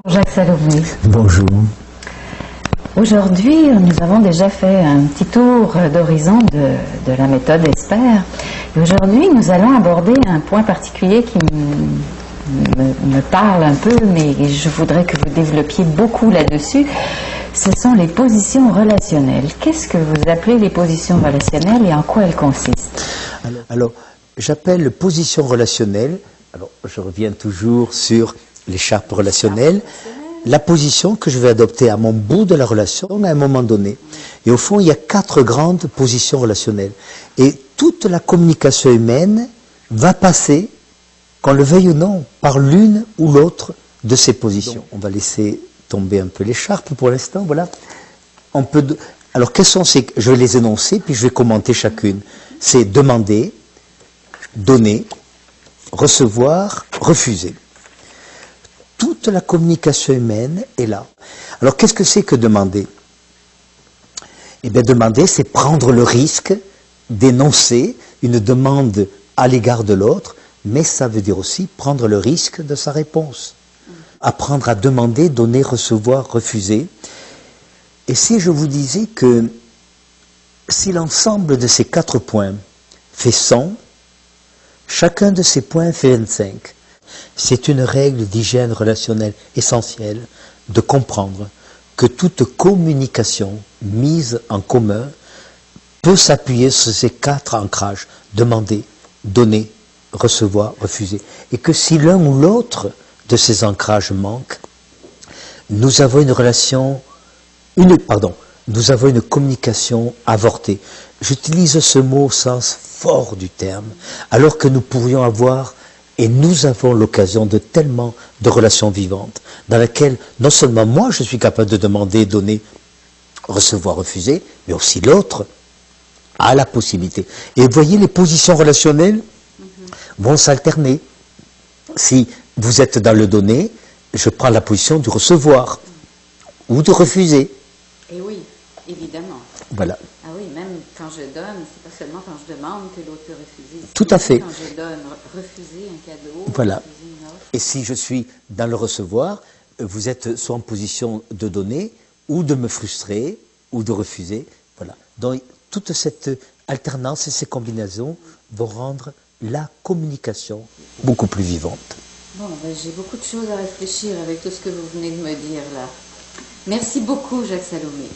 Jacques Salomé. Bonjour. Aujourd'hui, nous avons déjà fait un petit tour d'horizon de la méthode ESPER. Et aujourd'hui, nous allons aborder un point particulier qui me parle un peu, mais je voudrais que vous développiez beaucoup là-dessus. Ce sont les positions relationnelles. Qu'est-ce que vous appelez les positions relationnelles et en quoi elles consistent? Alors, j'appelle position relationnelle, alors je reviens toujours sur l'écharpe relationnelle, la position que je vais adopter à mon bout de la relation à un moment donné. Et au fond, il y a 4 grandes positions relationnelles. Et toute la communication humaine va passer, qu'on le veuille ou non, par l'une ou l'autre de ces positions. On va laisser tomber un peu l'écharpe pour l'instant, voilà. Alors, quelles sont ces... Je vais les énoncer, puis je vais commenter chacune. C'est demander, donner, recevoir, refuser. Toute la communication humaine est là. Alors, qu'est-ce que c'est que demander? Eh bien, demander, c'est prendre le risque d'énoncer une demande à l'égard de l'autre, mais ça veut dire aussi prendre le risque de sa réponse. Apprendre à demander, donner, recevoir, refuser. Et si je vous disais que si l'ensemble de ces 4 points fait 100, chacun de ces points fait 25. C'est une règle d'hygiène relationnelle essentielle de comprendre que toute communication mise en commun peut s'appuyer sur ces 4 ancrages. Demander, donner, recevoir, refuser. Et que si l'un ou l'autre de ces ancrages manque, nous avons une communication avortée. J'utilise ce mot au sens fort du terme, alors que nous pourrions avoir, et nous avons l'occasion de tellement de relations vivantes, dans lesquelles non seulement moi je suis capable de demander, donner, recevoir, refuser, mais aussi l'autre a la possibilité. Et vous voyez, les positions relationnelles vont s'alterner. Si vous êtes dans le donner, je prends la position du recevoir ou de refuser. Et oui, évidemment. Voilà. Ah oui, même quand je donne, c'est pas seulement quand je demande que l'autre peut refuser. Tout à fait. Quand je donne, refuser un cadeau, voilà. refuser une offre. Et si je suis dans le recevoir, vous êtes soit en position de donner, ou de me frustrer, ou de refuser. Voilà. Donc, toute cette alternance et ces combinaisons vont rendre la communication beaucoup plus vivante. Bon, ben, j'ai beaucoup de choses à réfléchir avec tout ce que vous venez de me dire là. Merci beaucoup, Jacques Salomé.